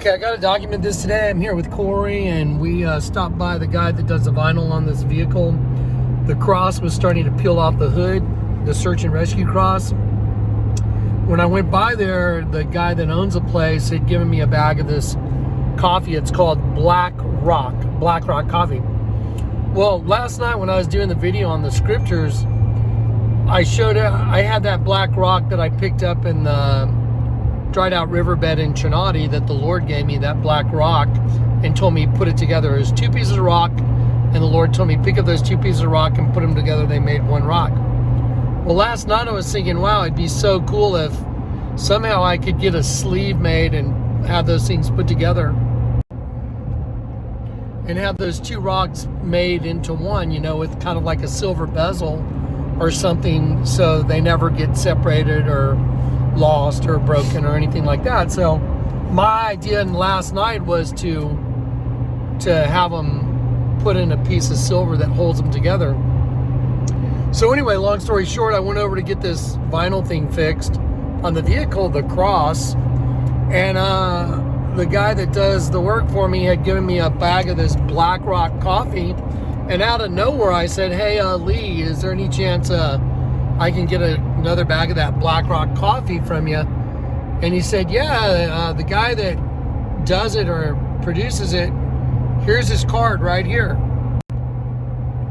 Okay, I got to document this today. I'm here with Corey, and we stopped by the guy that does the vinyl on this vehicle. The cross was starting to peel off the hood, the search and rescue cross. When I went by there, the guy that owns the place had given me a bag of this coffee. It's called Black Rock coffee. Well, last night when I was doing the video on the scriptures, I had that Black Rock that I picked up in the dried out riverbed in Chinati that the Lord gave me, that Black Rock, and told me put it together as two pieces of rock. And the Lord told me pick up those two pieces of rock and put them together. They made one rock. Well, last night I was thinking, wow, it'd be so cool if somehow I could get a sleeve made and have those things put together and have those two rocks made into one, you know, with kind of like a silver bezel or something, so they never get separated or lost or broken or anything like that. So my idea last night was to have them put in a piece of silver that holds them together. So anyway, long story short, I went over to get this vinyl thing fixed on the vehicle, the cross, and the guy that does the work for me had given me a bag of this Black Rock coffee, and out of nowhere I said, hey Lee, is there any chance I can get another bag of that Black Rock coffee from you? And he said, yeah, the guy that does it or produces it, here's his card right here.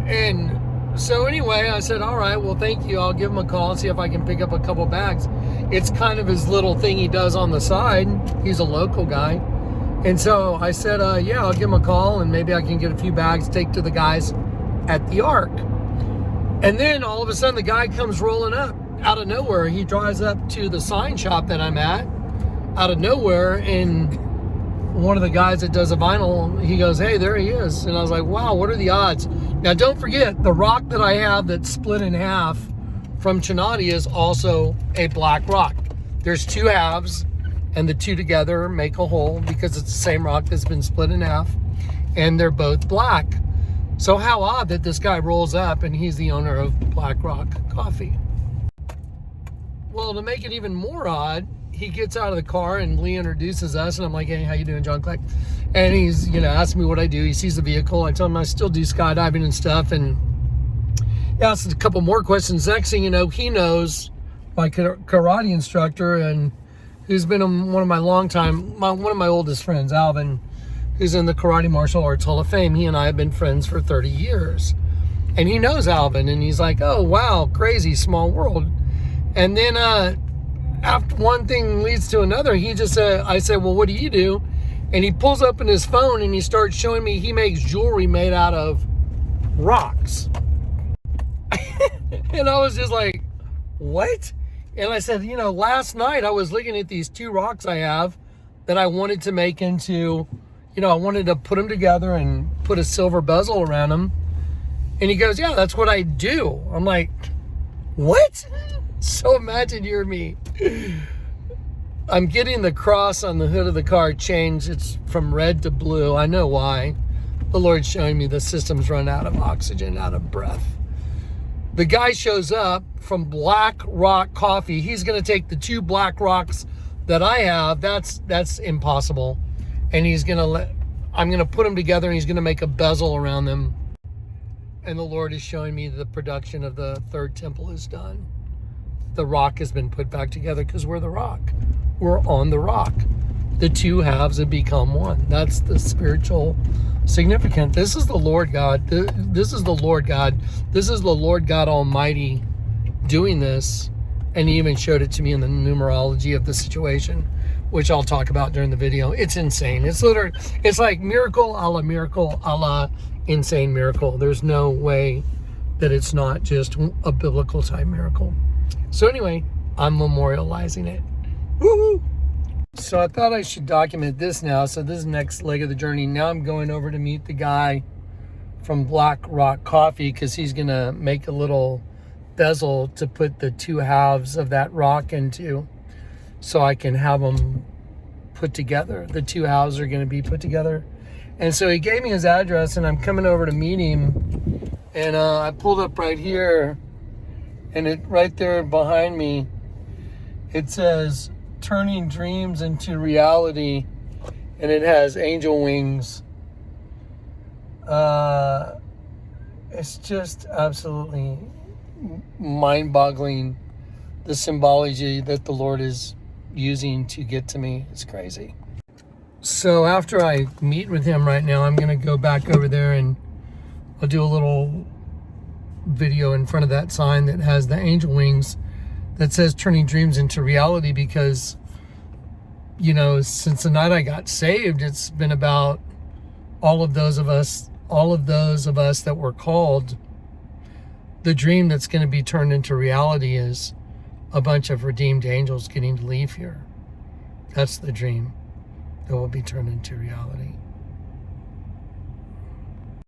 And so anyway, I said, all right, well, thank you. I'll give him a call and see if I can pick up a couple bags. It's kind of his little thing he does on the side. He's a local guy. And so I said, yeah, I'll give him a call and maybe I can get a few bags, take to the guys at the Ark. And then all of a sudden the guy comes rolling up out of nowhere. He drives up to the sign shop that I'm at out of nowhere, and one of the guys that does a vinyl, he goes, hey, there he is. And I was like, wow, what are the odds? Now, don't forget, the rock that I have that's split in half from Chinati is also a Black Rock. There's two halves, and the two together make a whole because it's the same rock that's been split in half, and they're both black. So how odd that this guy rolls up and he's the owner of Black Rock Coffee. Well, to make it even more odd, he gets out of the car and Lee introduces us, and I'm like, hey, how you doing, John Kleck? And he's, asking me what I do. He sees the vehicle. I tell him I still do skydiving and stuff, and he asks a couple more questions. Next thing you know, he knows my karate instructor, and who's been one of my one of my oldest friends, Alvin, who's in the Karate Martial Arts Hall of Fame. He and I have been friends for 30 years. And he knows Alvin, and he's like, oh, wow, crazy, small world. And then after one thing leads to another, I said, well, what do you do? And he pulls up in his phone and he starts showing me he makes jewelry made out of rocks. And I was just like, what? And I said, last night I was looking at these two rocks I have that I wanted to make into, I wanted to put them together and put a silver bezel around them. And he goes, yeah, that's what I do. I'm like, what? So imagine you're me. I'm getting the cross on the hood of the car changed. It's from red to blue. I know why. The Lord's showing me the system's run out of oxygen, out of breath. The guy shows up from Black Rock Coffee. He's going to take the two Black Rocks that I have. That's impossible. And I'm going to put them together, and he's going to make a bezel around them. And the Lord is showing me the production of the third temple is done. The rock has been put back together because we're the rock. We're on the rock. The two halves have become one. That's the spiritual significance. This is the Lord God. This is the Lord God. This is the Lord God Almighty doing this. And he even showed it to me in the numerology of the situation, which I'll talk about during the video. It's insane. It's like miracle a la insane miracle. There's no way that it's not just a biblical type miracle. So anyway, I'm memorializing it. Woo-hoo! So I thought I should document this now. So this is the next leg of the journey. Now I'm going over to meet the guy from Black Rock Coffee because he's going to make a little bezel to put the two halves of that rock into, so I can have them put together. The two halves are going to be put together. And so he gave me his address, and I'm coming over to meet him. And I pulled up right here, and it right there behind me, it says turning dreams into reality. and it has angel wings. It's just absolutely mind-boggling, the symbology that the Lord is using to get to me. It's crazy. So after I meet with him right now, I'm going to go back over there and I'll do a little video in front of that sign that has the angel wings that says turning dreams into reality, because, you know, since the night I got saved, it's been about all of those of us that were called. The dream that's going to be turned into reality is a bunch of redeemed angels getting to leave here. That's the dream that will be turned into reality.